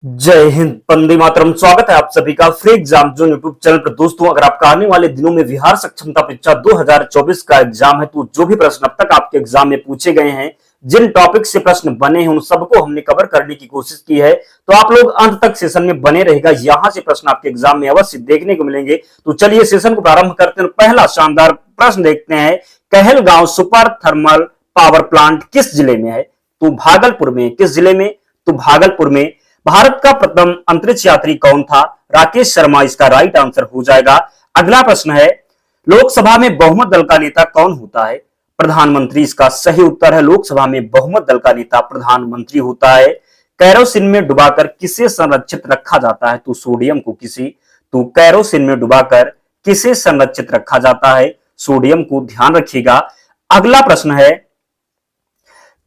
जय हिंद, वंदे मातरम। स्वागत है आप सभी का free exam zone YouTube channel पर। दोस्तों, अगर आपका आने वाले दिनों में बिहार सक्षमता परीक्षा 2024 का एग्जाम है तो जो भी प्रश्न अब तक आपके एग्जाम में पूछे गए हैं, जिन टॉपिक से प्रश्न बने हैं, उन सबको हमने कवर करने की कोशिश की है। तो आप लोग अंत तक सेशन में बने रहेगा, यहां से प्रश्न आपके एग्जाम में अवश्य देखने को मिलेंगे। तो चलिए सेशन को प्रारंभ करते हैं। पहला शानदार प्रश्न देखते हैं। Kahalgaon super thermal power plant किस जिले में है? तो भागलपुर में। किस जिले में? तो भागलपुर में। भारत का प्रथम अंतरिक्ष यात्री कौन था? राकेश शर्मा इसका राइट आंसर हो जाएगा। अगला प्रश्न है, लोकसभा में बहुमत दल का नेता कौन होता है? प्रधानमंत्री इसका सही उत्तर है। लोकसभा में बहुमत दल का नेता प्रधानमंत्री होता है। कैरोसिन में डुबाकर किसे संरक्षित रखा जाता है? तो सोडियम को। किसी तो कैरोसिन में डुबाकर किसे संरक्षित रखा जाता है? सोडियम को। ध्यान रखिएगा। अगला प्रश्न है,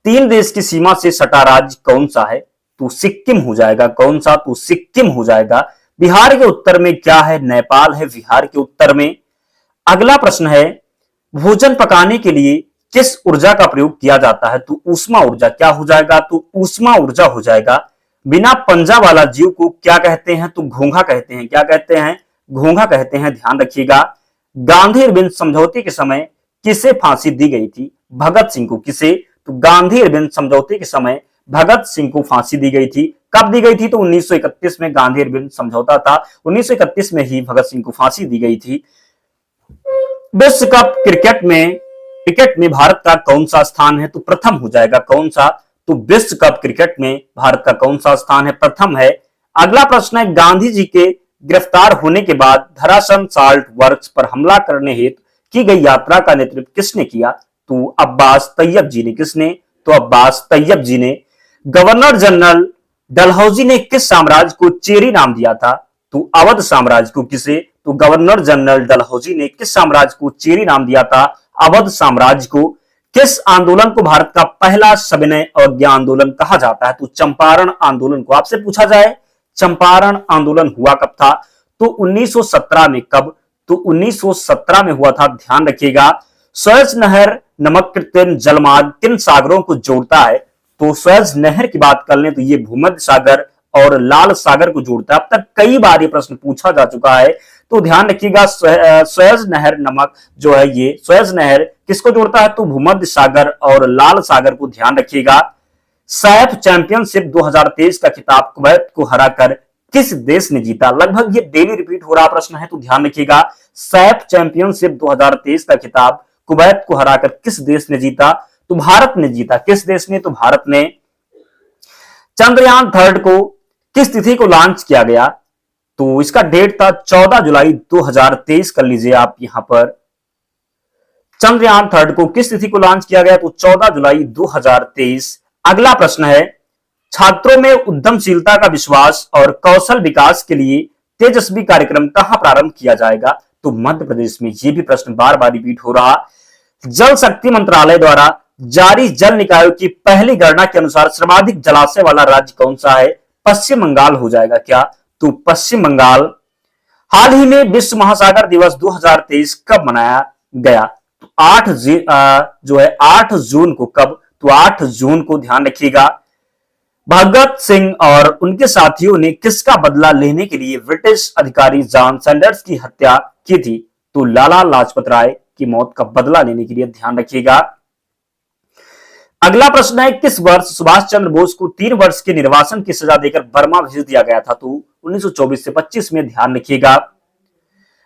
तीन देश की सीमा से सटा राज्य कौन सा है? तो सिक्किम हो जाएगा। कौन सा? तो सिक्किम हो जाएगा। बिहार के उत्तर में क्या है? नेपाल है बिहार के उत्तर में। अगला प्रश्न है, भोजन पकाने के लिए किस ऊर्जा का प्रयोग किया जाता है? तो ऊष्मा ऊर्जा। क्या हो जाएगा? तो ऊष्मा ऊर्जा हो जाएगा। बिना पंजा वाला जीव को क्या कहते हैं? तो घोंघा कहते हैं। क्या कहते हैं? घोंघा कहते हैं। ध्यान रखिएगा। गांधी अरविंद समझौते के समय किसे फांसी दी गई थी? भगत सिंह को। किसे? तो गांधी अरविंद समझौते के समय भगत सिंह को फांसी दी गई थी। कब दी गई थी? तो 1931 में गांधी अरविंद समझौता था। 1931 में ही भगत सिंह को फांसी दी गई थी। विश्व कप क्रिकेट में भारत का कौन सा स्थान है? तो प्रथम हो जाएगा। कौन सा? तो विश्व कप क्रिकेट में भारत का कौन सा स्थान है? प्रथम है। अगला प्रश्न है, गांधी जी के गिरफ्तार होने के बाद धरासन साल्ट वर्क्स पर हमला करने हेतु की गई यात्रा का नेतृत्व किसने किया? तो अब्बास तैयब जी ने। किसने? तो अब्बास तैयब जी ने। गवर्नर जनरल डलहौजी ने किस साम्राज्य को चेरी नाम दिया था? तो अवध साम्राज्य को। किसे? तो गवर्नर जनरल डलहौजी ने किस साम्राज्य को चेरी नाम दिया था? अवध साम्राज्य को। किस आंदोलन को भारत का पहला सविनय अवज्ञा आंदोलन कहा जाता है? तो चंपारण आंदोलन को। आपसे पूछा जाए चंपारण आंदोलन हुआ कब था? तो 1917 में। कब? तो 1917 में हुआ था। ध्यान रखिएगा। सुएज नहर नमक कृत्रिम जलमार्ग किन सागरों को जोड़ता है? तो सुएज नहर की बात कर लें तो ये भूमध्य सागर और लाल सागर को जोड़ता है। अब तक कई बार ये प्रश्न पूछा जा चुका है, तो ध्यान रखिएगा। सुएज नहर नमक जो है, ये सुएज नहर किसको जोड़ता है? तो भूमध्य सागर और लाल सागर को। ध्यान रखिएगा। सैफ चैंपियनशिप 2023 का खिताब कुवैत को हराकर किस देश ने जीता? लगभग ये डेली रिपीट हो रहा प्रश्न है, तो ध्यान रखिएगा। सैफ चैंपियनशिप 2023 का खिताब कुवैत को हराकर किस देश ने जीता? तो भारत ने जीता। किस देश ने? तो भारत ने। चंद्रयान थर्ड को किस तिथि को लॉन्च किया गया? तो इसका डेट था 14 जुलाई 2023। कर लीजिए आप यहां पर। चंद्रयान थर्ड को किस तिथि को लॉन्च किया गया? तो 14 जुलाई 2023। अगला प्रश्न है, छात्रों में उद्यमशीलता का विश्वास और कौशल विकास के लिए तेजस्वी कार्यक्रम कहां प्रारंभ किया जाएगा? तो मध्य प्रदेश में। ये भी प्रश्न बार बार रिपीट हो रहा। जल शक्ति मंत्रालय द्वारा जारी जल निकायों की पहली गणना के अनुसार सर्वाधिक जलाशय वाला राज्य कौन सा है? पश्चिम बंगाल हो जाएगा। क्या? तो पश्चिम बंगाल। हाल ही में विश्व महासागर दिवस 2023 कब मनाया गया? तो 8 जून को। कब? तो 8 जून को। ध्यान रखिएगा। भगत सिंह और उनके साथियों ने किसका बदला लेने के लिए ब्रिटिश अधिकारी जॉन सैंडर्स की हत्या की थी? तो लाला लाजपत राय की मौत का बदला लेने के लिए। ध्यान रखिएगा। अगला प्रश्न है, किस वर्ष सुभाष चंद्र बोस को 3 वर्ष के निर्वासन की सजा देकर बर्मा भेज दिया गया था? तो 1924 से 25 में। ध्यान रखिएगा।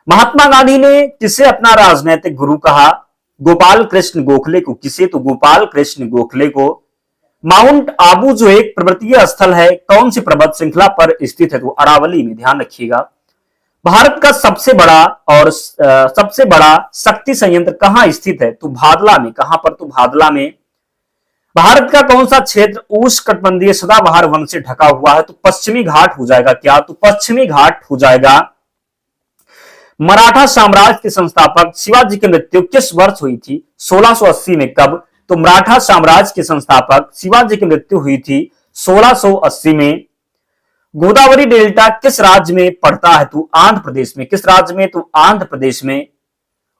महात्मा गांधी ने किसे अपना राजनैतिक गुरु कहा? गोपाल कृष्ण गोखले को। किसे? तो गोपाल कृष्ण गोखले को। माउंट आबू जो एक पर्वतीय स्थल है, कौन सी पर्वत श्रृंखला पर स्थित है? तो अरावली में। ध्यान रखिएगा। भारत का सबसे बड़ा शक्ति संयंत्र कहां स्थित है? तो भादला में। कहां पर? तो भादला में। भारत का कौन सा क्षेत्र उष्णकटिबंधीय सदाबहार वन से ढका हुआ है? तो पश्चिमी घाट हो जाएगा। क्या? तो पश्चिमी घाट हो जाएगा। मराठा साम्राज्य के संस्थापक शिवाजी की मृत्यु किस वर्ष हुई थी? 1680 में। कब? तो मराठा साम्राज्य के संस्थापक शिवाजी की मृत्यु हुई थी 1680 में। गोदावरी डेल्टा किस राज्य में पड़ता है? तो आंध्र प्रदेश में। किस राज्य में? तो आंध्र प्रदेश में।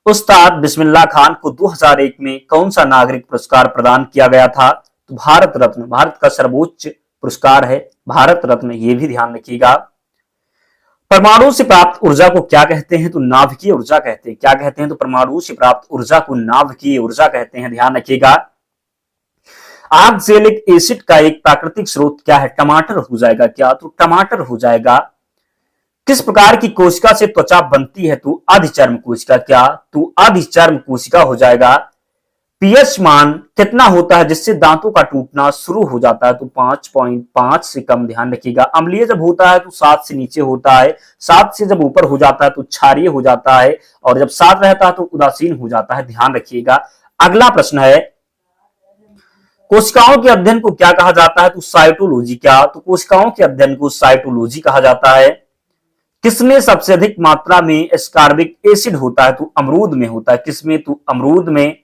उस्ताद बिस्मिल्लाह खान को 2001 में कौन सा नागरिक पुरस्कार प्रदान किया गया था? तो भारत रत्न, भारत का सर्वोच्च पुरस्कार है भारत रत्न, ये भी ध्यान रखिएगा। परमाणु से प्राप्त ऊर्जा को क्या कहते हैं? तो नाभिकीय ऊर्जा कहते हैं। क्या कहते हैं? तो परमाणु से प्राप्त ऊर्जा को नाभिकीय ऊर्जा कहते हैं, ध्यान रखिएगा। ऑक्सैलिक एसिड का एक प्राकृतिक स्रोत क्या है? टमाटर हो जाएगा क्या? तो टमाटर हो जाएगा। किस प्रकार की कोशिका से त्वचा बनती है? तो अधिचर्म कोशिका। क्या? तो अधिचर्म कोशिका हो जाएगा। पीएच मान कितना होता है जिससे दांतों का टूटना शुरू हो जाता है? तो 5.5 से कम, ध्यान रखिएगा। अम्लीय जब होता है तो 7 से नीचे होता है, 7 से जब ऊपर हो जाता है तो क्षारीय हो जाता है, और जब 7 रहता है तो उदासीन हो जाता है, ध्यान रखिएगा। अगला प्रश्न है, कोशिकाओं के अध्ययन को क्या कहा जाता है? तो साइटोलॉजी। क्या? तो कोशिकाओं के अध्ययन को साइटोलॉजी कहा जाता है। किसमें सबसे अधिक मात्रा में एस्कॉर्बिक एसिड होता है? तो अमरूद में होता है। किसमें? तो अमरूद में।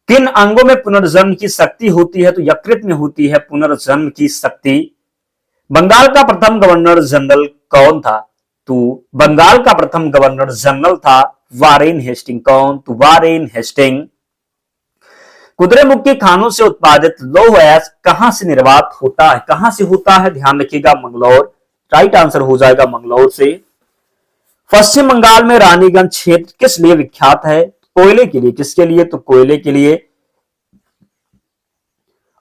किन अंगों में पुनर्जन्म की शक्ति होती है? तो यकृत में होती है पुनर्जन्म की शक्ति। बंगाल का प्रथम गवर्नर जनरल कौन था? तो बंगाल का प्रथम गवर्नर जनरल था वारेन हेस्टिंग। कौन? तो वारेन हेस्टिंग। कुद्रेमुख के खानों से उत्पादित लौह अयस्क कहां से निर्वात होता है? कहां से होता है? ध्यान रखिएगा, मंगलौर। राइट आंसर हो जाएगा मंगलौर से। पश्चिम बंगाल में रानीगंज क्षेत्र किस लिए विख्यात है? कोयले के लिए। किसके लिए? तो कोयले के लिए।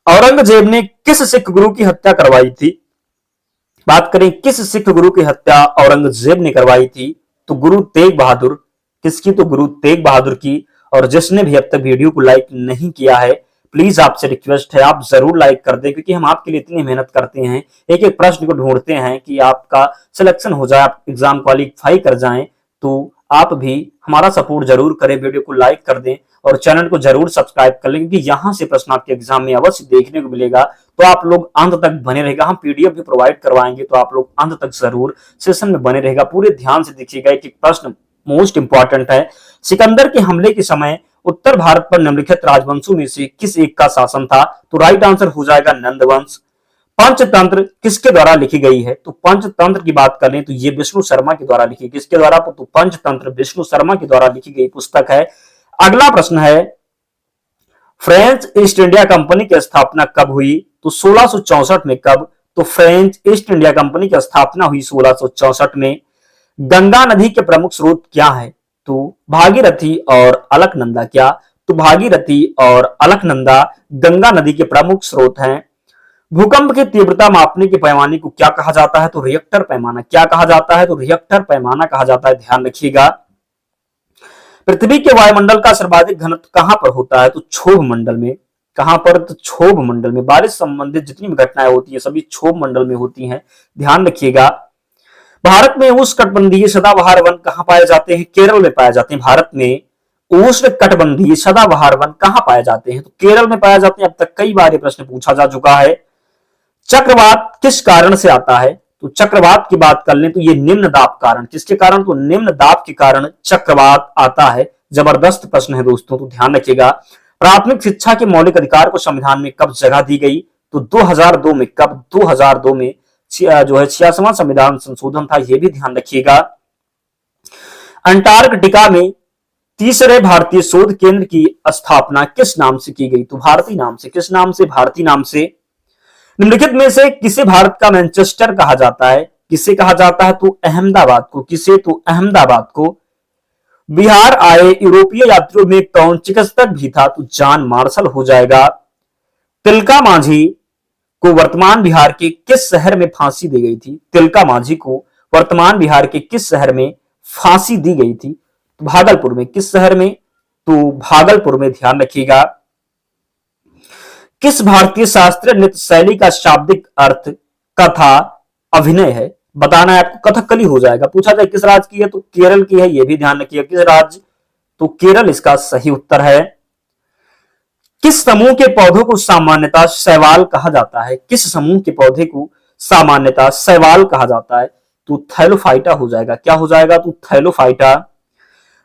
औरंगजेब ने किस सिख गुरु की हत्या करवाई थी? बात करें किस सिख गुरु की हत्या औरंगजेब ने करवाई थी? तो गुरु तेग बहादुर। किसकी? तो गुरु तेग बहादुर की। और जिसने भी अब तक वीडियो को लाइक नहीं किया है, प्लीज आपसे रिक्वेस्ट है आप जरूर लाइक कर दें, क्योंकि हम आपके लिए इतनी मेहनत करते हैं, एक एक प्रश्न को ढूंढते हैं कि आपका सिलेक्शन हो जाए, आप एग्जाम क्वालिफाई कर जाएं। तो आप भी हमारा सपोर्ट जरूर करें, वीडियो को लाइक कर दें और चैनल को जरूर सब्सक्राइब कर लें, क्योंकि यहां से प्रश्न आपके एग्जाम में अवश्य देखने को मिलेगा। तो आप लोग अंत तक बने रहेगा, हम पीडीएफ भी प्रोवाइड करवाएंगे, तो आप लोग अंत तक जरूर सेशन में बने रहेगा। पूरे ध्यान से देखिएगा, एक प्रश्न मोस्ट इंपॉर्टेंट है। सिकंदर के हमले के समय उत्तर भारत पर निम्नलिखित राजवंशों में से किस एक का शासन था? तो राइट आंसर हो जाएगा नंदवंश। पंचतंत्र किसके द्वारा लिखी गई है? तो पंचतंत्र की बात करें तो ये विष्णु शर्मा के द्वारा लिखी। किसके द्वारा? तो पंचतंत्र विष्णु शर्मा के द्वारा लिखी गई पुस्तक है। अगला प्रश्न है, फ्रेंच ईस्ट इंडिया कंपनी की स्थापना कब हुई? तो 1664 में। कब? तो फ्रेंच ईस्ट इंडिया कंपनी की स्थापना हुई 1664 में। गंगा नदी के प्रमुख स्रोत क्या है? तो भागीरथी और अलकनंदा। क्या? तो भागीरथी और अलकनंदा गंगा नदी के प्रमुख स्रोत हैं। भूकंप की तीव्रता मापने के पैमाने को क्या कहा जाता है? तो रिएक्टर पैमाना। क्या कहा जाता है? तो रिएक्टर पैमाना कहा जाता है, ध्यान रखिएगा। पृथ्वी के वायुमंडल का सर्वाधिक घनत्व कहां पर होता है? तो क्षोभ मंडल में। कहां पर? तो क्षोभ मंडल में। बारिश संबंधित जितनी भी घटनाएं होती है सभी क्षोभ मंडल में होती हैं, ध्यान रखिएगा। भारत में उष्णकटिबंधीय सदाबहार वन कहां पाए जाते हैं? केरल में पाए जाते हैं। भारत में उष्णकटिबंधीय सदाबहार वन कहां पाए जाते हैं? तो केरल में पाए जाते हैं। अब तक कई बार ये प्रश्न पूछा जा चुका है। चक्रवात किस कारण से आता है? तो चक्रवात की बात कर लें तो ये निम्न दाब कारण। किसके कारण? तो निम्न दाब के कारण चक्रवात आता है। जबरदस्त प्रश्न है दोस्तों, तो ध्यान रखिएगा। प्राथमिक शिक्षा के मौलिक अधिकार को संविधान में कब जगह दी गई? तो 2002 में। कब? 2002 में जो है 86वां संविधान संशोधन था, यह भी ध्यान रखिएगा। अंटार्कटिका में तीसरे भारतीय शोध केंद्र की स्थापना किस नाम से की गई? तो भारती नाम से। किस नाम से? भारती नाम से। निम्नलिखित में से किसे भारत का मैनचेस्टर कहा जाता है? किसे कहा जाता है? तो अहमदाबाद को। किसे? तो अहमदाबाद को। बिहार आए यूरोपीय यात्रियों में कौन चिकित्सक भी था? तो जॉन मार्शल हो जाएगा। तिलका मांझी को वर्तमान बिहार के किस शहर में फांसी दी गई थी? तिलका मांझी को वर्तमान बिहार के किस शहर में फांसी दी गई थी? तो भागलपुर में। किस शहर में? तो भागलपुर में, ध्यान रखिएगा। किस भारतीय शास्त्रीय नृत्य शैली का शाब्दिक अर्थ कथा अभिनय है? बताना है आपको, कथकली हो जाएगा। पूछा जाए किस राज्य की है? तो केरल की है, यह भी ध्यान रखिएगा। किस राज्य? तो केरल इसका सही उत्तर है। किस समूह के पौधों को सामान्यतः शैवाल कहा जाता है? किस समूह के पौधे को सामान्यतः शैवाल कहा जाता है? तो थैलोफाइटा हो जाएगा। क्या हो जाएगा? तो थैलोफाइटा।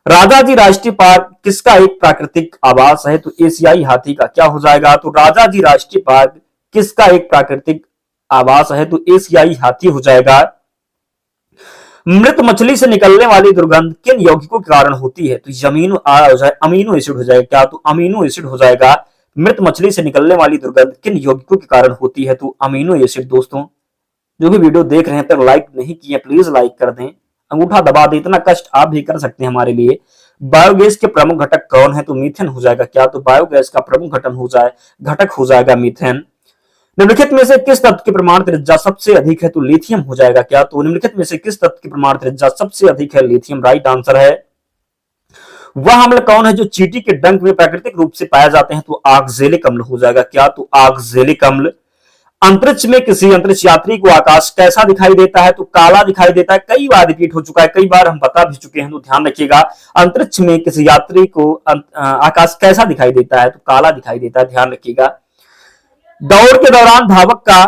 राजाजी राष्ट्रीय पार्क किसका एक प्राकृतिक आवास है? तो एशियाई हाथी का। क्या हो जाएगा? तो राजाजी राष्ट्रीय पार्क किसका एक प्राकृतिक आवास है? तो एशियाई हाथी हो जाएगा। मृत मछली से निकलने वाली दुर्गंध किन यौगिकों के कारण होती है? तो अमीनो एसिड हो जाएगा। क्या? तो अमीनो एसिड हो जाएगा। मृत मछली से निकलने वाली दुर्गंध किन यौगिकों के कारण होती है? तो अमीनो एसिड। दोस्तों जो भी वीडियो देख रहे हैं पर लाइक नहीं किए प्लीज लाइक कर दें, अंगूठा दबा दें, इतना कष्ट आप भी कर सकते हैं हमारे लिए। बायोगैस के प्रमुख घटक कौन है? तो मीथेन हो जाएगा क्या? तो बायोगैस का प्रमुख घटक हो जाएगा मीथेन। निम्नलिखित में से किस तत्व की परमाणु त्रिज्या सबसे अधिक है? तो लिथियम हो जाएगा क्या? तो निम्नलिखित में से किस तत्व की परमाणु त्रिज्या सबसे अधिक है? लिथियम राइट आंसर है। वह अम्ल कौन है जो चींटी के डंक में प्राकृतिक रूप से पाया जाते हैं? तो ऑक्जेलिक अम्ल हो जाएगा क्या? तो ऑक्जेलिक अम्ल। अंतरिक्ष में किसी अंतरिक्ष यात्री को आकाश कैसा दिखाई देता है? तो काला दिखाई देता है। कई बार रिपीट हो चुका है, कई बार हम बता भी चुके हैं, तो ध्यान रखिएगा। अंतरिक्ष में किसी यात्री को आकाश कैसा दिखाई देता है? तो काला दिखाई देता है, ध्यान रखिएगा। दौड़ के दौरान धावक का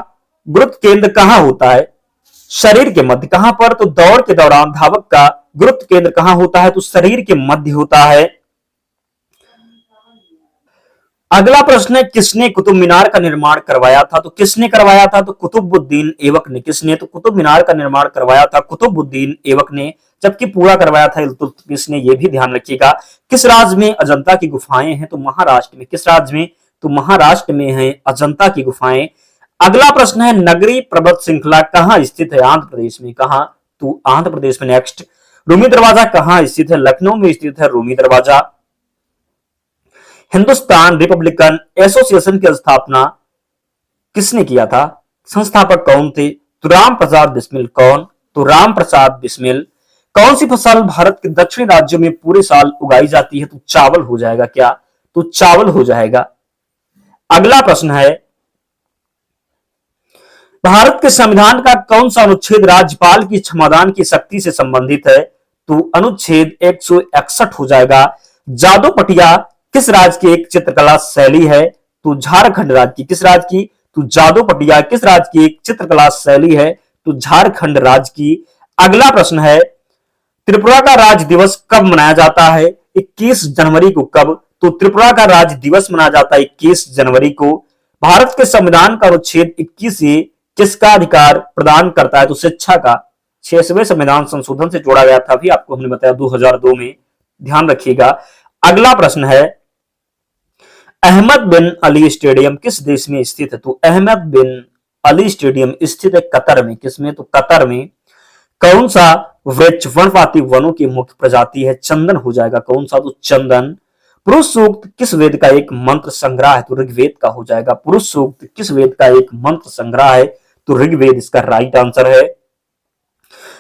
गुरुत्व केंद्र कहां होता है? शरीर के मध्य। कहां पर? तो दौड़ के दौरान धावक का गुरुत्व केंद्र कहां होता है? तो शरीर के मध्य होता है। अगला प्रश्न है, किसने कुतुब मीनार का निर्माण करवाया था? तो किसने करवाया था? तो कुतुबुद्दीन ऐबक ने। किसने? तो कुतुब मीनार का निर्माण करवाया था कुतुबुद्दीन ऐबक ने, जबकि पूरा करवाया था इल्तुतमिश ने। यह भी ध्यान रखिएगा। किस राज्य में अजंता की गुफाएं हैं? तो महाराष्ट्र में। किस राज्य में? तो महाराष्ट्र में है अजंता की गुफाएं। अगला प्रश्न है, नगरी पर्वत श्रृंखला कहां स्थित है? आंध्र प्रदेश में। कहां? तो आंध्र प्रदेश में। नेक्स्ट, रूमी दरवाजा कहां स्थित है? लखनऊ में स्थित है रूमी दरवाजा। हिंदुस्तान रिपब्लिकन एसोसिएशन की स्थापना किसने किया था? संस्थापक कौन थे? तो राम प्रसाद बिस्मिल। कौन? तो राम प्रसाद बिस्मिल। कौन सी फसल भारत के दक्षिणी राज्यों में पूरे साल उगाई जाती है? तो चावल हो जाएगा क्या? तो चावल हो जाएगा। अगला प्रश्न है, भारत के संविधान का कौन सा अनुच्छेद राज्यपाल की क्षमादान की शक्ति से संबंधित है? तो अनुच्छेद 161 हो जाएगा। जादू पटिया किस राज्य की एक चित्रकला शैली है? तो झारखंड राज्य की। किस राज्य की? तो जादू पटिया किस राज्य की एक चित्रकला शैली है? तो झारखंड राज्य की। अगला प्रश्न है, त्रिपुरा का राज्य दिवस कब मनाया जाता है? 21 जनवरी को। कब? तो त्रिपुरा का राज्य दिवस मनाया जाता है 21 जनवरी को। भारत के संविधान का अनुच्छेद 21 से किसका अधिकार प्रदान करता है? तो शिक्षा का। 6वें संविधान संशोधन से जोड़ा गया था, अभी आपको हमने बताया 2002 में, ध्यान रखिएगा। अगला प्रश्न है, अहमद बिन अली स्टेडियम किस देश में स्थित है? तो अहमद बिन अली स्टेडियम स्थित है कतर में। किसमें? तो कतर में। कौन सा वृक्ष वर्णपाती वनों की मुख्य प्रजाति है? चंदन हो जाएगा। कौन सा? तो चंदन। पुरुष सूक्त किस वेद का एक मंत्र संग्रह है? तो ऋग्वेद का हो जाएगा। पुरुष सूक्त किस वेद का एक मंत्र संग्रह है? तो ऋग्वेद इसका राइट आंसर है।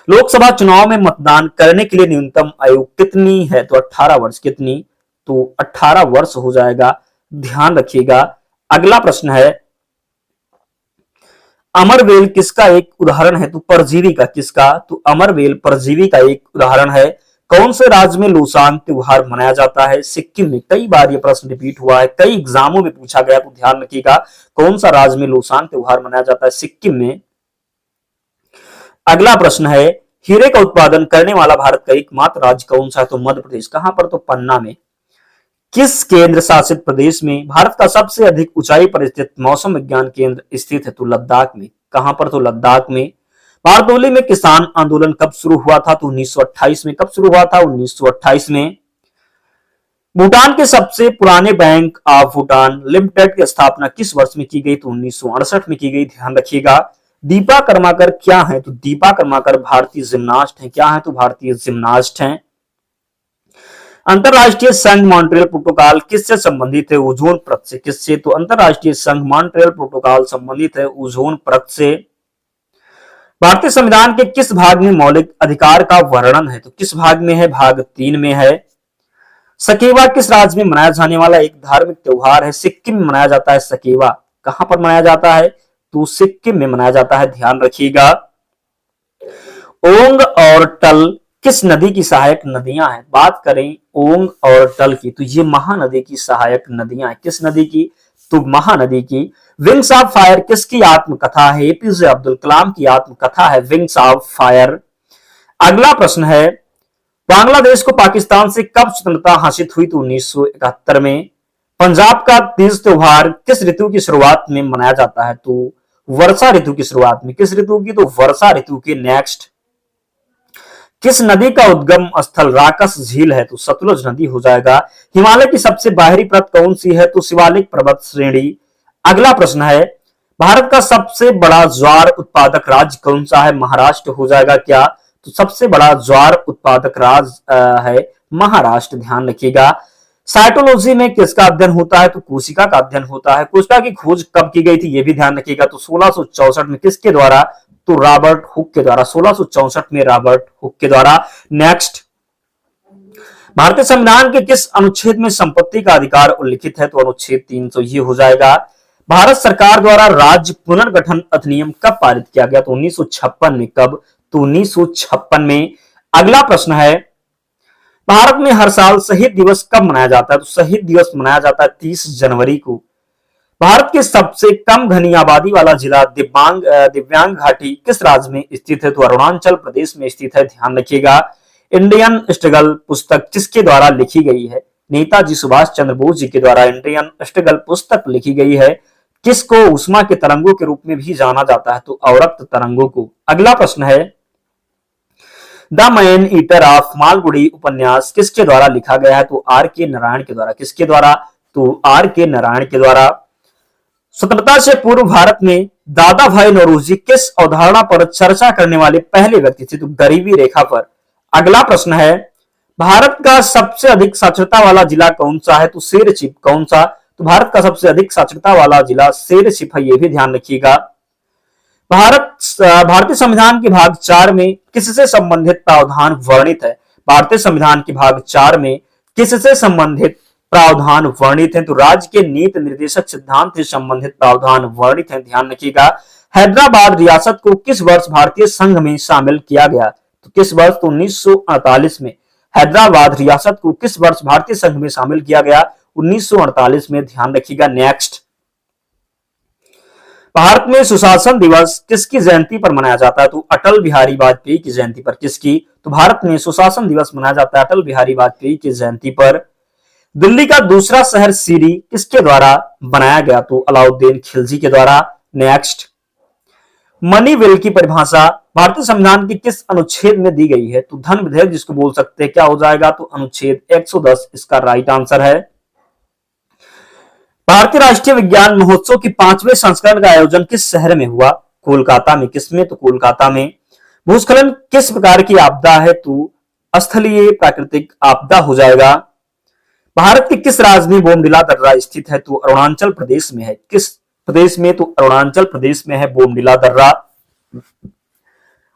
लोकसभा चुनाव में मतदान करने के लिए न्यूनतम आयु कितनी है? तो 18 वर्ष। कितनी? तो 18 वर्ष हो जाएगा, ध्यान रखिएगा। अगला प्रश्न है, अमरवेल किसका एक उदाहरण है? तो परजीवी का। किसका? तो अमरवेल परजीवी का एक उदाहरण है। कौन से राज्य में लोसांग त्योहार मनाया जाता है? सिक्किम में। कई बार यह प्रश्न रिपीट हुआ है, कई एग्जामों में पूछा गया, तो ध्यान रखिएगा। कौन सा राज्य में लोसांग त्योहार मनाया जाता है? सिक्किम में। अगला प्रश्न है, हीरे का उत्पादन करने वाला भारत का एकमात्र राज्य कौन सा है? तो मध्य प्रदेश। कहां पर? तो पन्ना में। किस केंद्र शासित प्रदेश में भारत का सबसे अधिक ऊंचाई पर स्थित मौसम विज्ञान केंद्र स्थित है? तो लद्दाख में। कहां पर? तो लद्दाख में। बारडोली में किसान आंदोलन कब शुरू हुआ था? तो 1928 में। कब शुरू हुआ था? 1928 में। भूटान के सबसे पुराने बैंक ऑफ भूटान लिमिटेड की स्थापना किस वर्ष में की गई? तो 1968 में की गई, ध्यान रखिएगा। दीपा कर्माकर क्या है? तो दीपा कर्माकर भारतीय जिम्नास्ट हैं। क्या है? तो भारतीय जिम्नास्ट हैं। अंतरराष्ट्रीय संघ मॉन्ट्रियल प्रोटोकॉल किससे संबंधित है? ओजोन परत से। किससे? तो अंतरराष्ट्रीय संघ मॉन्ट्रियल प्रोटोकॉल संबंधित है ओजोन परत से। भारतीय संविधान के किस भाग में मौलिक अधिकार का वर्णन है? तो किस भाग में है? भाग 3 में है। सकेवा किस राज्य में मनाया जाने वाला एक धार्मिक त्योहार है? सिक्किम में मनाया जाता है सकेवा। कहां पर मनाया जाता है? तो सिक्किम में मनाया जाता है, ध्यान रखिएगा। ओंग और टल किस नदी की सहायक नदियां हैं? बात करें ओंग और टल की, तो ये महानदी की सहायक नदियां हैं। किस नदी की? तो महानदी की। विंग्स ऑफ फायर किसकी आत्मकथा है? एपीजे अब्दुल कलाम की आत्मकथा है विंग्स ऑफ फायर। अगला प्रश्न है, बांग्लादेश को पाकिस्तान से कब स्वतंत्रता हासिल हुई? तो 1971 में। पंजाब का तीज त्योहार किस ऋतु की शुरुआत में मनाया जाता है? तो वर्षा ऋतु की शुरुआत में। किस ऋतु की? तो वर्षा ऋतु की। नेक्स्ट, किस नदी का उद्गम स्थल राकस झील है? तो सतलुज नदी हो जाएगा। हिमालय की सबसे बाहरी परत कौन सी है? तो शिवालिक पर्वत श्रेणी। अगला प्रश्न है, भारत का सबसे बड़ा ज्वार उत्पादक राज्य कौन सा है? महाराष्ट्र हो जाएगा क्या? तो सबसे बड़ा ज्वार उत्पादक राज्य है महाराष्ट्र, ध्यान रखिएगा। साइटोलॉजी में किसका अध्ययन होता है? तो कोशिका का अध्ययन होता है। कोशिका की खोज कब की गई थी, यह भी ध्यान रखिएगा। तो 1664 में किसके द्वारा? तो रॉबर्ट हुक के द्वारा। 1664 में रॉबर्ट हुक के द्वारा। नेक्स्ट, भारतीय संविधान के किस अनुच्छेद में संपत्ति का अधिकार उल्लिखित है? तो अनुच्छेद 300 ये हो जाएगा। भारत सरकार द्वारा राज्य पुनर्गठन अधिनियम कब पारित किया गया? तो 1956 में। कब? तो 1956 में। अगला प्रश्न है, भारत में हर साल शहीद दिवस कब मनाया जाता है? तो शहीद दिवस मनाया जाता है 30 जनवरी को। भारत के सबसे कम घनी आबादी वाला जिला दिव्यांग घाटी किस राज्य में स्थित है? तो अरुणाचल प्रदेश में स्थित है, ध्यान रखिएगा। इंडियन स्ट्रगल पुस्तक किसके द्वारा लिखी गई है? नेताजी सुभाष चंद्र बोस जी के द्वारा इंडियन स्ट्रगल पुस्तक लिखी गई है। किसको ऊष्मा के तरंगों के रूप में भी जाना जाता है? तो अवरक्त तरंगों को। अगला प्रश्न है, the man eater of Malgudi उपन्यास किसके द्वारा लिखा गया है? तो आर के नारायण के द्वारा। किसके द्वारा? तो आर के नारायण के द्वारा। स्वतंत्रता से पूर्व भारत में दादा भाई नौरोजी किस अवधारणा पर चर्चा करने वाले पहले व्यक्ति थे? तो गरीबी रेखा पर। अगला प्रश्न है, भारत का सबसे अधिक साक्षरता वाला जिला कौन सा है? तो शेरशिप। कौन सा? तो भारत का सबसे अधिक साक्षरता वाला जिला शेरशिप है, यह भी ध्यान रखिएगा। भारतीय संविधान के भाग 4 में किससे संबंधित प्रावधान वर्णित है? भारतीय संविधान के भाग 4 में किससे संबंधित प्रावधान वर्णित है? तो राज्य के नीति निर्देशक सिद्धांत से संबंधित प्रावधान वर्णित है, ध्यान रखिएगा। हैदराबाद रियासत को किस वर्ष भारतीय संघ में शामिल किया गया? तो किस वर्ष? तो 1948 में। हैदराबाद रियासत को किस वर्ष भारतीय संघ में शामिल किया गया? 1948 में, ध्यान रखिएगा। नेक्स्ट, भारत में सुशासन दिवस किसकी जयंती पर मनाया जाता है? तो अटल बिहारी वाजपेयी की जयंती पर। किसकी? तो भारत में सुशासन दिवस मनाया जाता है अटल बिहारी वाजपेयी की जयंती पर। दिल्ली का दूसरा शहर सीरी किसके द्वारा बनाया गया? तो अलाउद्दीन खिलजी के द्वारा। नेक्स्ट, मनी बिल की परिभाषा भारतीय संविधान के किस अनुच्छेद में दी गई है? तो धन विधेयक जिसको बोल सकते हैं, क्या हो जाएगा? तो अनुच्छेद 110 इसका राइट आंसर है। भारतीय राष्ट्रीय विज्ञान महोत्सव की 5वें संस्करण का आयोजन किस शहर में हुआ? कोलकाता में। किसमें? तो कोलकाता में। भूस्खलन किस प्रकार की आपदा है? तो स्थलीय प्राकृतिक आपदा हो जाएगा। भारत के किस राज्य में बोमडिला दर्रा स्थित है? तो अरुणाचल प्रदेश में है। किस प्रदेश में? तो अरुणाचल प्रदेश में है बोमडिला दर्रा।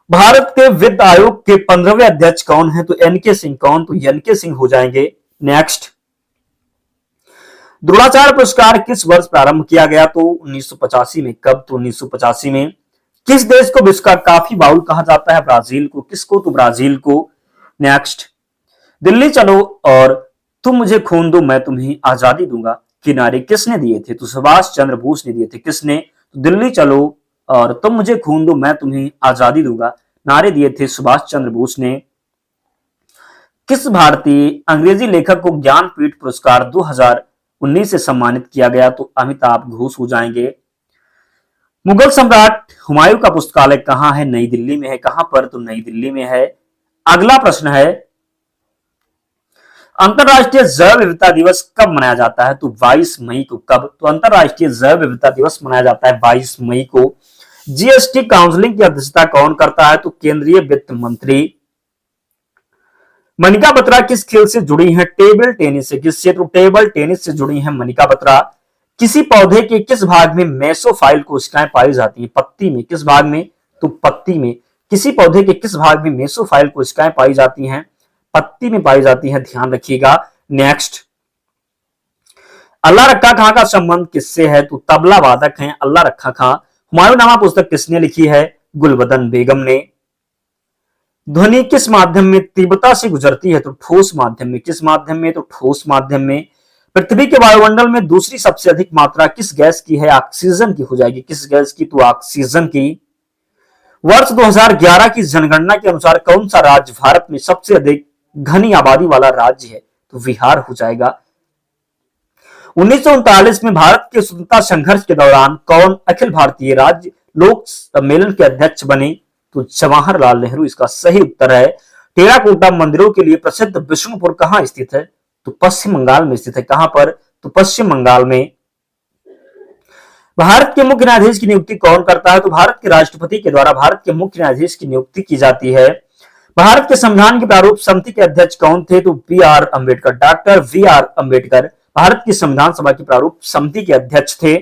भारत के वित्त आयोग के 15वें अध्यक्ष कौन है? तो एनके सिंह। कौन? तो एनके सिंह हो जाएंगे। नेक्स्ट, द्रोणाचार्य पुरस्कार किस वर्ष प्रारंभ किया गया? तो 1985 में। कब? तो 1985 में। किस देश को विश्व का कॉफी बाउल कहा जाता है? ब्राजील को। किसको? तो ब्राजील को। नेक्स्ट, दिल्ली चलो और तुम मुझे खून दो मैं तुम्हें आजादी दूंगा के नारे किसने दिए थे? तो सुभाष चंद्र बोस ने दिए थे। किसने? तो दिल्ली चलो और तुम मुझे खून दो मैं तुम्हें आजादी दूंगा नारे दिए थे सुभाष चंद्र बोस ने। किस भारतीय अंग्रेजी लेखक को ज्ञानपीठ पुरस्कार 2019 से सम्मानित किया गया? तो अमिताभ घोष हो जाएंगे। मुगल सम्राट हुमायूं का पुस्तकालय कहां है? नई दिल्ली में है। कहां पर? तो नई दिल्ली में है। अगला प्रश्न है, अंतरराष्ट्रीय जैव विविधता दिवस कब मनाया जाता है? तो 22 मई को। कब? तो अंतरराष्ट्रीय जैव विविधता दिवस मनाया जाता है 22 मई को। जीएसटी काउंसिलिंग की अध्यक्षता कौन करता है? तो केंद्रीय वित्त मंत्री। मनिका बत्रा किस खेल से जुड़ी है? टेबल टेनिस से। किससे? तो टेबल टेनिस से जुड़ी है मनिका बत्रा। किसी पौधे के किस भाग में मेसोफाइल कोशिकाएं पाई जाती है? पत्ती में। किस भाग में? तो पत्ती में। किसी पौधे के किस भाग में मेसोफाइल कोशिकाएं पाई जाती हैं? पत्ती में पाई जाती हैं, ध्यान रखिएगा। नेक्स्ट, अल्लाह रखा खां का संबंध किससे है? तो तबला वादक हैं अल्लाह रखा खां। हुमायूंनामा पुस्तक किसने लिखी है? गुलबदन बेगम ने। ध्वनि किस माध्यम में तीव्रता से गुजरती है? तो ठोस माध्यम में। किस माध्यम में? तो ठोस माध्यम में। पृथ्वी के वायुमंडल में दूसरी सबसे अधिक मात्रा किस गैस की है? ऑक्सीजन की हो जाएगी। किस गैस की? तो ऑक्सीजन की। वर्ष 2011 की जनगणना के अनुसार कौन सा राज्य भारत में सबसे अधिक घनी आबादी वाला राज्य है? तो बिहार हो जाएगा। 1939 में भारत के स्वतंत्रता संघर्ष के दौरान कौन अखिल भारतीय राज्य लोक सम्मेलन के अध्यक्ष बने? तो जवाहरलाल नेहरू इसका सही उत्तर है। टेराकोटा मंदिरों के लिए प्रसिद्ध विष्णुपुर कहां स्थित है? तो पश्चिम बंगाल में स्थित है। कहां पर? तो पश्चिम बंगाल में। भारत के मुख्य न्यायाधीश की नियुक्ति कौन करता है? तो भारत के राष्ट्रपति के द्वारा भारत के मुख्य न्यायाधीश की नियुक्ति की जाती है। भारत के संविधान की प्रारूप समिति के अध्यक्ष कौन थे? तो B R Ambedkar, doctor B R Ambedkar Bharat की संविधान सभा की प्रारूप समिति के अध्यक्ष थे।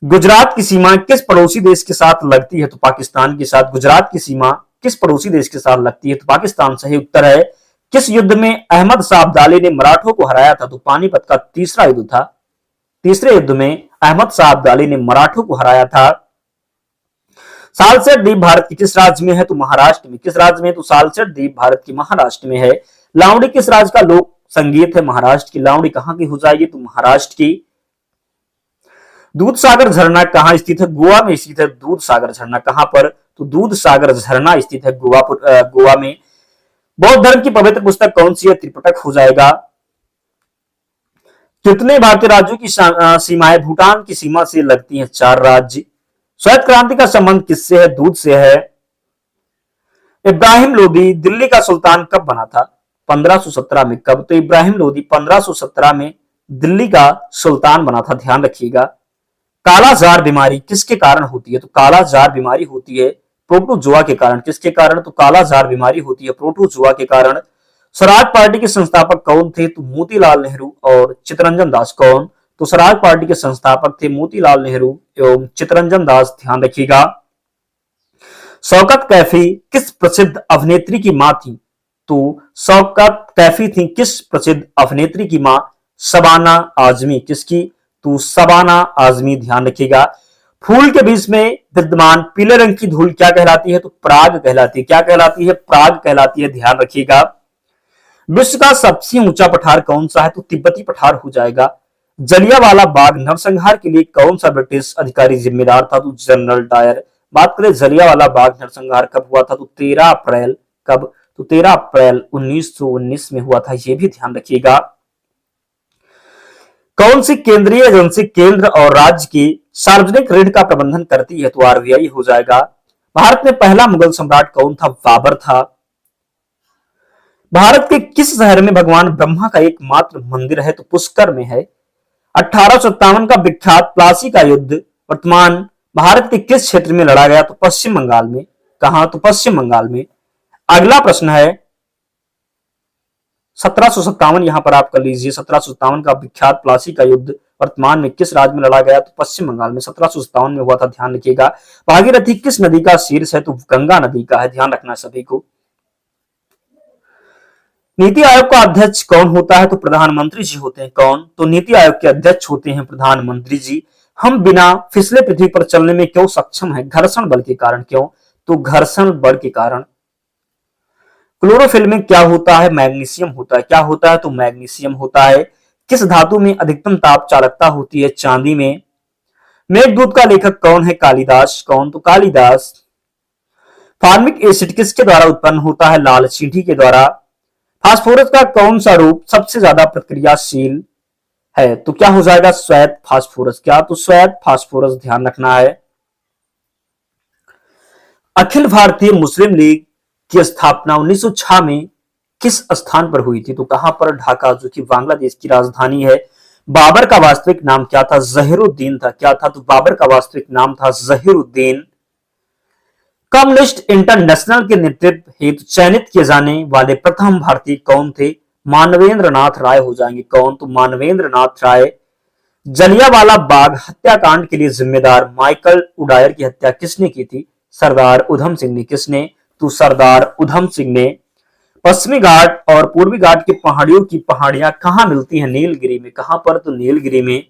गुजरात की सीमा किस पड़ोसी देश के साथ लगती है? तो पाकिस्तान के साथ। गुजरात की सीमा किस पड़ोसी देश के साथ लगती है? तो पाकिस्तान। सही उत्तर है। किस युद्ध में अहमद शाह अब्दाली ने मराठों को हराया था? तो पानीपत का तीसरा युद्ध था। तीसरे युद्ध में अहमद शाह अब्दाली ने मराठों को हराया था। सालसेट द्वीप भारत के किस राज्य में है? तो महाराष्ट्र में। किस राज्य में? तो सालसेट द्वीप भारत के महाराष्ट्र में है। लावड़ी किस राज्य का लोक संगीत है? महाराष्ट्र की। लावड़ी कहां की हो जाएगी? तो महाराष्ट्र की। दूधसागर झरना कहां स्थित है? गोवा में स्थित है दूधसागर झरना। कहां पर? तो दूधसागर झरना स्थित है गोवा में। बौद्ध धर्म की पवित्र पुस्तक कौन सी है? त्रिपिटक हो जाएगा। कितने भारतीय राज्यों की सीमाएं भूटान की सीमा से लगती हैं? 4 राज्य। श्वेत क्रांति का संबंध किससे है? दूध से है। इब्राहिम लोदी दिल्ली का सुल्तान कब बना था? 1517 में। कब? तो इब्राहिम लोदी 1517 में दिल्ली का सुल्तान बना था, ध्यान रखिएगा। कालाजार बीमारी किसके कारण होती है? तो कालाजार बीमारी होती है प्रोटोजुआ के कारण। किसके कारण? तो कालाजार बीमारी होती है प्रोटोजुआ के कारण। स्वराज पार्टी के संस्थापक कौन थे? तो मोतीलाल नेहरू और चित्तरंजन दास। कौन? तो स्वराज पार्टी के संस्थापक थे मोतीलाल नेहरू एवं चित्तरंजन दास, ध्यान रखिएगा। शौकत कैफी किस प्रसिद्ध अभिनेत्री की मां थी? तो शौकत कैफी थी किस प्रसिद्ध अभिनेत्री की मां? शबाना आजमी। किसकी? तो शबाना आजमी, ध्यान रखिएगा। फूल के बीच में विद्यमान पीले रंग की धूल क्या कहलाती है? तो पराग कहलाती है। क्या कहलाती है? पराग कहलाती है, ध्यान रखिएगा। विश्व का सबसे ऊंचा पठार कौन सा है? तो तिब्बती पठार हो जाएगा। जलियांवाला बाग नरसंहार के लिए कौन सा ब्रिटिश अधिकारी जिम्मेदार था? तो जनरल डायर। बात करें जलियांवाला बाग नरसंहार कब हुआ था? तो 13 अप्रैल। कब? तो 13 अप्रैल 1919 में हुआ था, यह भी ध्यान रखिएगा। कौन सी केंद्रीय एजेंसी केंद्र और राज्य की सार्वजनिक ऋण का प्रबंधन करती है? तो आरबीआई हो जाएगा। भारत में पहला मुगल सम्राट कौन था? बाबर था। भारत के किस शहर में भगवान ब्रह्मा का एकमात्र मंदिर है? तो पुष्कर में है। 1857 का विख्यात प्लासी का युद्ध वर्तमान भारत के किस क्षेत्र में लड़ा गया? तो पश्चिम बंगाल में। कहां? तो पश्चिम बंगाल में। अगला प्रश्न है 1757, यहां पर आप कर लीजिए। 1757 का विख्यात प्लासी का युद्ध वर्तमान में किस राज्य में लड़ा गया? तो पश्चिम बंगाल में 1757 में हुआ था, ध्यान रखिएगा। भागीरथी किस नदी का शीर्ष है? तो गंगा नदी का है, ध्यान रखना सभी को। नीति आयोग का अध्यक्ष कौन होता है? तो प्रधानमंत्री जी होते हैं। कौन? तो नीति आयोग के अध्यक्ष होते हैं प्रधानमंत्री जी। हम बिना फिसले पृथ्वी पर चलने में क्यों सक्षम हैं? घर्षण बल के कारण। क्यों? तो घर्षण बल के कारण। क्लोरोफिल में क्या होता है? मैग्नीशियम होता है। क्या होता है? तो मैग्नीशियम होता है। किस धातु में अधिकतम ताप चालकता होती है? चांदी में। मेघदूत का लेखक कौन है? कालिदास। कौन? तो कालिदास। फार्मिक एसिड किसके द्वारा उत्पन्न होता है? लाल चींटी के द्वारा। फास्फोरस का कौन सा रूप सबसे ज्यादा प्रतिक्रियाशील है? तो क्या हो जाएगा? श्वेत फास्फोरस। क्या? तो श्वेत फास्फोरस, ध्यान रखना है। अखिल भारतीय मुस्लिम लीग की स्थापना 1906 में किस स्थान पर हुई थी? तो कहां पर? ढाका, जो कि बांग्लादेश की राजधानी है। बाबर का वास्तविक नाम क्या था? जहीरुद्दीन था। क्या था? तो बाबर का वास्तविक नाम था जहीरुद्दीन। कम्युनिस्ट इंटरनेशनल के नेतृत्व हेतु चयनित किए जाने वाले प्रथम भारतीय कौन थे? मानवेंद्र नाथ राय हो जाएंगे। कौन? तो मानवेंद्र नाथ राय। जलियांवाला बाग हत्याकांड के लिए जिम्मेदार माइकल उडायर की हत्या किसने की थी? सरदार उधम सिंह ने। किसने? तो सरदार उधम सिंह ने। पश्चिमी घाट और पूर्वी घाट की पहाड़ियों की पहाड़ियां कहां मिलती हैं? नीलगिरी में। कहां पर? तो नीलगिरी में।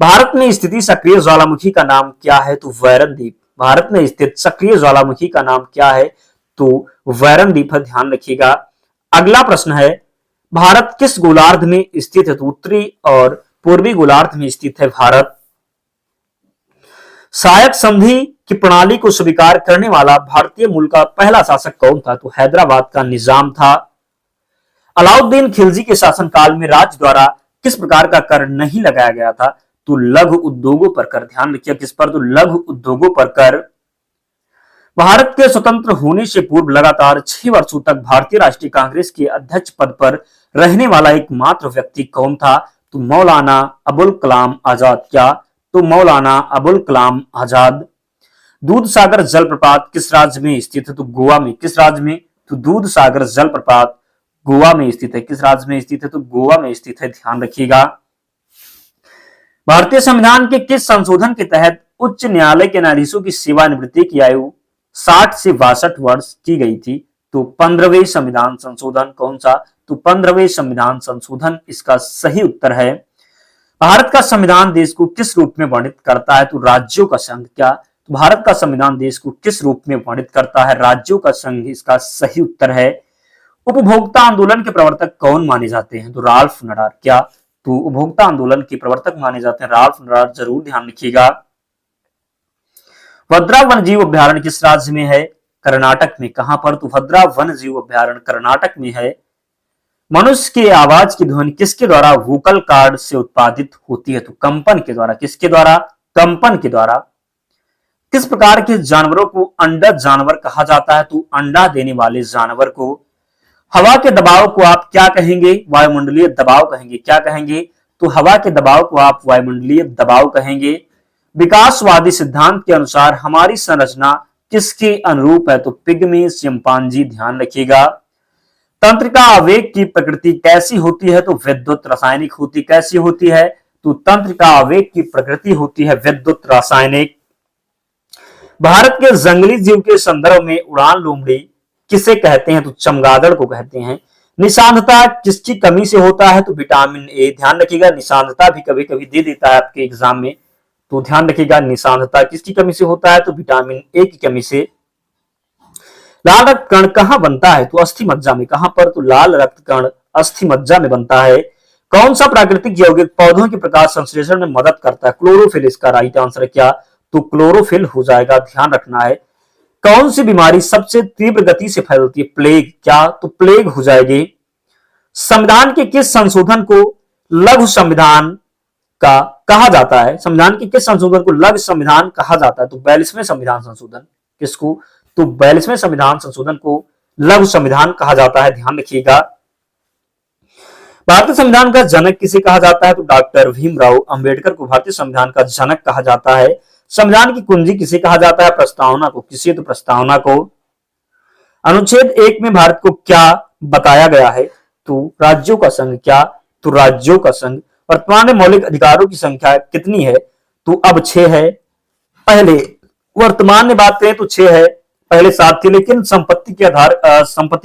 भारत में स्थित सक्रिय ज्वालामुखी का नाम क्या है? तो वैरन द्वीप। भारत में स्थित सक्रिय ज्वालामुखी का नाम क्या है? तो वैरन द्वीप है, ध्यान रखिएगा। अगला प्रश्न है भारत किस गोलार्ध में स्थित है? तो उत्तरी और पूर्वी गोलार्ध में स्थित है भारत। सायक संधि की प्रणाली को स्वीकार करने वाला भारतीय मूल का पहला शासक कौन था? तो हैदराबाद का निजाम था। अलाउद्दीन खिलजी के शासनकाल में राज्य द्वारा किस प्रकार का कर नहीं लगाया गया था? तो लघु उद्योगों पर कर, ध्यान रखिए। किस पर? तो लघु उद्योगों पर कर। भारत के स्वतंत्र होने से पूर्व लगातार 6 वर्षों तक भारतीय राष्ट्रीय कांग्रेस के अध्यक्ष पद पर रहने वाला एकमात्र व्यक्ति कौन था? तो मौलाना अबुल कलाम आजाद। क्या? तो मौलाना अबुल कलाम आजाद। दूध सागर जलप्रपात किस राज्य में स्थित है? तो गोवा में। किस राज्य में? तो दूध सागर जलप्रपात गोवा में स्थित है। किस राज्य में स्थित है? तो गोवा में स्थित है, ध्यान रखिएगा। भारतीय संविधान के किस संशोधन के तहत उच्च न्यायालय के न्यायाधीशों की सेवानिवृत्ति की आयु 60 से 62 वर्ष की गई थी? तो 15वें संविधान संशोधन। कौन सा? तो 15वें संविधान संशोधन इसका सही उत्तर है। भारत का संविधान देश को किस रूप में वर्णित करता है? तो राज्यों का संघ। क्या? तो भारत का संविधान देश को किस रूप में वर्णित करता है? राज्यों का संघ इसका सही उत्तर है। उपभोक्ता आंदोलन के प्रवर्तक कौन माने जाते हैं? तो राल्फ नडार। क्या? तो उपभोक्ता आंदोलन के प्रवर्तक माने जाते हैं राल्फ नडार, जरूर ध्यान रखिएगा। भद्रा वन जीव अभ्यारण्य किस राज्य में है? कर्नाटक में। कहां पर? तो भद्रा वन जीव अभ्यारण्य कर्नाटक में है। मनुष्य की आवाज की ध्वनि किसके द्वारा वोकल कार्ड से उत्पादित होती है? तो कंपन के द्वारा। किसके द्वारा? कंपन के द्वारा। किस प्रकार के जानवरों को अंडा जानवर कहा जाता है? तो अंडा देने वाले जानवर को। हवा के दबाव को आप क्या कहेंगे? वायुमंडलीय दबाव कहेंगे। क्या कहेंगे? तो हवा के दबाव को आप वायुमंडलीय दबाव कहेंगे। विकासवादी सिद्धांत के अनुसार हमारी संरचना किसके अनुरूप है? तो पिग्मी चिंपांजी, ध्यान रखिएगा। तंत्रिका आवेग की प्रकृति कैसी होती है? तो विद्युत रासायनिक होती। कैसी होती है? तो तंत्रिका आवेग की प्रकृति होती है विद्युत रासायनिक। भारत के जंगली जीव के संदर्भ में उड़ान लोमड़ी किसे कहते हैं? तो चमगादड़ को कहते हैं। निशांतता किसकी कमी से होता है? तो विटामिन ए, ध्यान रखिएगा। निशांतता भी कभी कभी दे देता है आपके एग्जाम में, तो ध्यान रखिएगा। निशांतता किसकी कमी से होता है? तो विटामिन ए की कमी से। लाल रक्त कण कहां बनता है? तो अस्थि मज्जा में। कहां पर? तो लाल रक्त कण अस्थि मज्जा में बनता है। कौन सा प्राकृतिक यौगिक पौधों के प्रकाश संश्लेषण में मदद करता है? क्लोरोफिल इसका राइट आंसर। क्या? तो क्लोरोफिल हो जाएगा, ध्यान रखना है। कौन सी बीमारी सबसे तीव्र गति से फैलती है? प्लेग। क्या? तो प्लेग हो जाएगी। संविधान के किस संशोधन को लघु संविधान का कहा जाता है? संविधान के किस संशोधन को लघु संविधान कहा जाता है? तो 42वें संविधान संशोधन। किसको? तो 42वें संविधान संशोधन को लघु संविधान कहा जाता है, ध्यान रखिएगा। भारतीय संविधान का जनक किसे कहा जाता है? तो डॉक्टर भीमराव अंबेडकर को भारतीय संविधान का जनक कहा जाता है। संविधान की कुंजी किसे कहा जाता है? प्रस्तावना को। किसे? तो प्रस्तावना को। अनुच्छेद 1 में भारत को क्या बताया गया है? तो राज्यों का संघ। क्या? तो राज्यों का संघ। वर्तमान में मौलिक अधिकारों की संख्या कितनी है? तो अब 6 है। पहले वर्तमान में बात करें तो 6 है, पहले 7 थी, लेकिन संपत्ति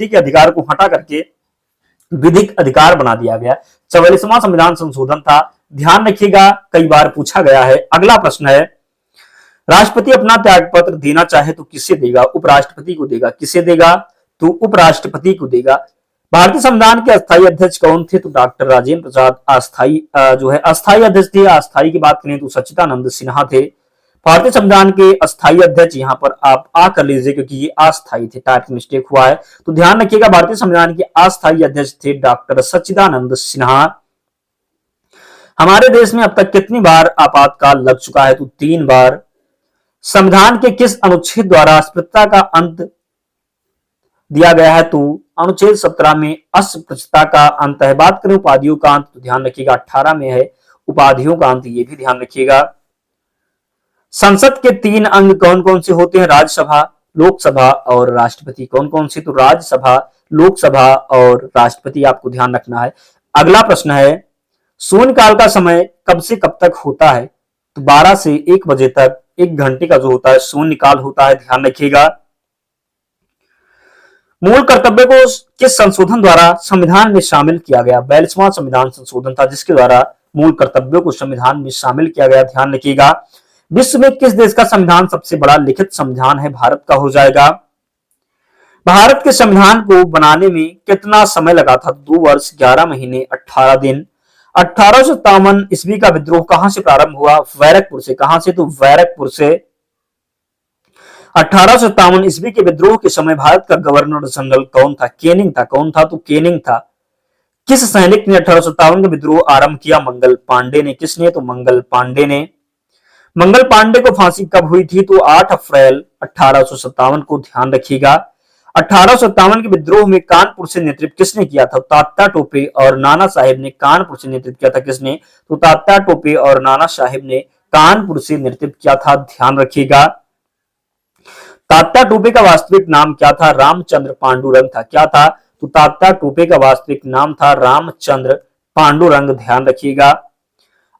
के अधिकार को हटा करके विधिक अधिकार बना दिया गया। 44वां संविधान संशोधन था, ध्यान रखिएगा, कई बार पूछा गया है। अगला प्रश्न है, राष्ट्रपति अपना त्यागपत्र देना चाहे तो किसे देगा? उपराष्ट्रपति को देगा। किसे देगा? तो उपराष्ट्रपति को देगा। भारतीय संविधान के अस्थायी अध्यक्ष कौन थे? तो डॉक्टर राजेंद्र प्रसाद अस्थायी अस्थायी अध्यक्ष थे। अस्थायी की बात करें तो सच्चिदानंद सिन्हा थे। भारतीय संविधान के अस्थायी अध्यक्ष, यहां पर आप आ कर लीजिए क्योंकि ये अस्थायी थे, टाइप मिस्टेक हुआ है, तो ध्यान रखिएगा। भारतीय संविधान के अस्थायी अध्यक्ष थे डॉक्टर सच्चिदानंद सिन्हा। हमारे देश में अब तक कितनी बार आपातकाल लग चुका है? तो 3 बार। संविधान के किस अनुच्छेद द्वारा अस्पृश्यता का अंत दिया गया है? तो अनुच्छेद 17 में अस्पृश्यता का अंत है। बात करें उपाधियों का अंत, तो ध्यान रखिएगा 18 में है उपाधियों का अंत, ये भी ध्यान रखिएगा। संसद के 3 अंग कौन कौन से होते हैं? राज्यसभा, लोकसभा और राष्ट्रपति। कौन कौन से? तो राज्यसभा, लोकसभा और राष्ट्रपति, आपको ध्यान रखना है। अगला प्रश्न है, शून्यकाल का समय कब से कब तक होता है? तो 12 से 1 बजे तक 1 घंटे का जो होता है शून्यकाल होता है, ध्यान रखिएगा। मूल कर्तव्य को किस संशोधन द्वारा संविधान में शामिल किया गया? 42वां संविधान संशोधन था जिसके द्वारा मूल कर्तव्यों को संविधान में शामिल किया गया, ध्यान रखिएगा। विश्व में किस देश का संविधान सबसे बड़ा लिखित संविधान है? भारत का हो जाएगा। भारत के संविधान को बनाने में कितना समय लगा था? 2 वर्ष 11 महीने 18 दिन। 1857 ईस्वी का विद्रोह कहां से प्रारंभ हुआ? बैरकपुर से। कहां से? तो बैरकपुर से। 1857 ईस्वी के विद्रोह के समय भारत का गवर्नर जनरल कौन था? केनिंग था। कौन था? तो केनिंग था। किस सैनिक ने 1857 का विद्रोह आरंभ किया? मंगल पांडे ने। किसने? तो मंगल पांडे ने। मंगल पांडे को फांसी कब हुई थी? तो 8 अप्रैल 1857 को, ध्यान रखिएगा। 1857 के विद्रोह में कानपुर से नेतृत्व किसने किया था? तात्या टोपे और नाना साहेब ने कानपुर से नेतृत्व किया था। किसने? तो तात्या टोपे और नाना साहेब ने कानपुर से नेतृत्व किया था, ध्यान रखिएगा। तात्या टोपे का वास्तविक नाम क्या था? रामचंद्र पांडुरंग था। क्या था? तो तात्या टोपे का वास्तविक नाम था रामचंद्र पांडुरंग, ध्यान रखिएगा।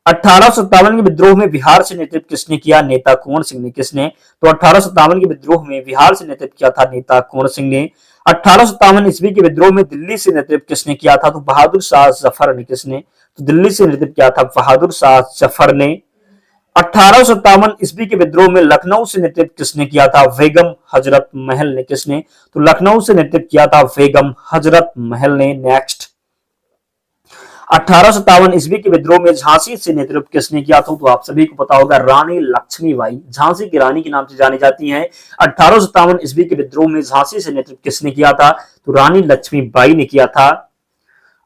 1857 के विद्रोह में बिहार से नेतृत्व किसने किया? नेता कुंवर सिंह ने। किसने? तो 1857 के विद्रोह में बिहार से नेतृत्व किया था नेता कुंवर सिंह ने। 1857 ईस्वी के विद्रोह में दिल्ली से नेतृत्व किसने किया था? तो बहादुर शाह जफर ने। किसने? तो दिल्ली से नेतृत्व किया था बहादुर शाह जफर ने। 1857 ईस्वी के विद्रोह में लखनऊ से नेतृत्व किसने किया था? बेगम हजरत महल ने। किसने? तो लखनऊ से नेतृत्व किया था बेगम हजरत महल ने। नेक्स्ट, 1857 ईस्वी के विद्रोह में झांसी से नेतृत्व किसने किया था? तो आप सभी को पता होगा, रानी लक्ष्मीबाई, झांसी की रानी के नाम से जानी जाती हैं। 1857 ईस्वी के विद्रोह में झांसी से नेतृत्व किसने किया था? तो रानी लक्ष्मीबाई ने किया था।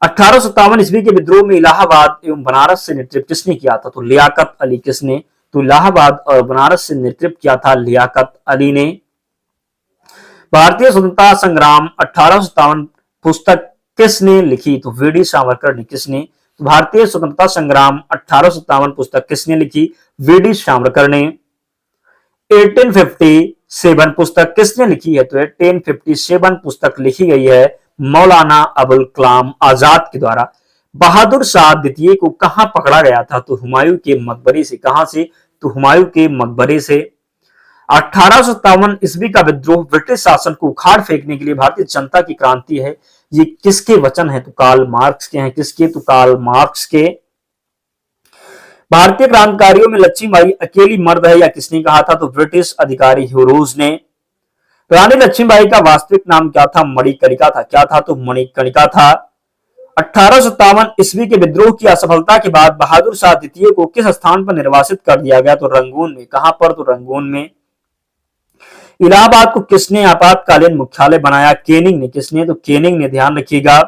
1857 ईस्वी के विद्रोह में इलाहाबाद एवं बनारस से नेतृत्व किसने किया था? तो लियाकत अली। किसने? तो इलाहाबाद और बनारस से नेतृत्व किया था लियाकत अली ने। भारतीय स्वतंत्रता संग्राम 1857 पुस्तक किसने लिखी? तो वीडी सावरकर ने। किसने? तो भारतीय स्वतंत्रता संग्राम 1857 पुस्तक किसने लिखी? वीडी सावरकर ने। 1857 पुस्तक किसने लिखी है? तो 1857 पुस्तक लिखी गई है मौलाना अबुल कलाम आजाद के द्वारा। बहादुर शाह द्वितीय को कहां पकड़ा गया था? तो हुमायूं के मकबरे से। कहां से? तो हुमायूं के मकबरे से। 1857 ईस्वी का विद्रोह ब्रिटिश शासन को उखाड़ फेंकने के लिए भारतीय जनता की क्रांति है, ये किसके वचन है? तो कार्ल मार्क्स के हैं। किसके? तो कार्ल मार्क्स के। भारतीय क्रांतिकारियों में लक्ष्मीबाई अकेली मर्द है, या किसने कहा था? तो ब्रिटिश अधिकारी ह्यूरोज ने। रानी लक्ष्मीबाई का वास्तविक नाम क्या था? मणिकर्णिका था। क्या था? तो मणिकर्णिका था। 1857 ईस्वी के विद्रोह की असफलता के बाद बहादुर शाह द्वितीय को किस स्थान पर निर्वासित कर दिया गया? तो रंगून में। कहां पर? तो रंगून में। इलाहाबाद को किसने आपातकालीन मुख्यालय बनाया? केनिंग ने। किसने? तो केनिंग ने, ध्यान रखिएगा।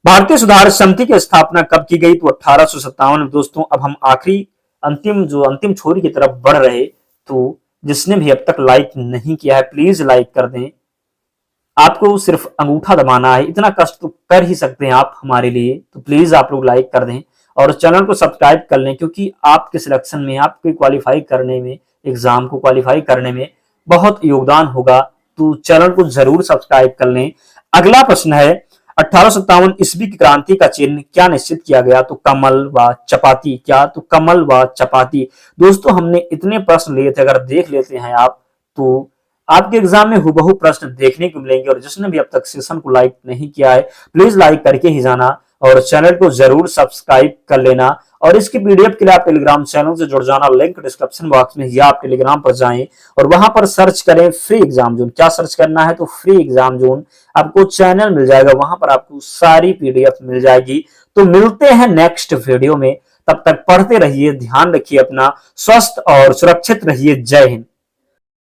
भारतीय सुधार समिति की स्थापना कब की गई? तो 1857 में। दोस्तों, अब हम आखिरी अंतिम छोरी की तरफ बढ़ रहे, तो जिसने भी अब तक लाइक नहीं किया है प्लीज लाइक कर दें। आपको सिर्फ अंगूठा दबाना है, इतना कष्ट तो कर ही सकते हैं आप हमारे लिए, तो प्लीज आप लोग लाइक कर दें और चैनल को सब्सक्राइब कर लें, क्योंकि आपके सिलेक्शन में, आपके क्वालिफाई करने में, एग्जाम को क्वालिफाई करने में बहुत योगदान होगा, तो चैनल को जरूर सब्सक्राइब कर लें। अगला प्रश्न है, 1857 ईस्वी की क्रांति का चिन्ह क्या निश्चित किया गया? तो कमल व चपाती। क्या? तो कमल व चपाती। दोस्तों, हमने इतने प्रश्न लिए थे, अगर देख लेते हैं आप तो आपके एग्जाम में हुबहू प्रश्न देखने को मिलेंगे। और जिसने भी अब तक सेशन को लाइक नहीं किया है प्लीज लाइक करके ही जाना और चैनल को जरूर सब्सक्राइब कर लेना। और इसकी पीडीएफ के लिए आप टेलीग्राम चैनल से जुड़ जाना, लिंक डिस्क्रिप्शन बॉक्स में, या आप टेलीग्राम पर जाएं और वहां पर सर्च करें फ्री एग्जाम जोन। क्या सर्च करना है? तो फ्री एग्जाम जोन, आपको चैनल मिल जाएगा, वहां पर आपको सारी पीडीएफ मिल जाएगी। तो मिलते हैं नेक्स्ट वीडियो में, तब तक पढ़ते रहिए, ध्यान रखिए अपना, स्वस्थ और सुरक्षित रहिए। जय हिंद।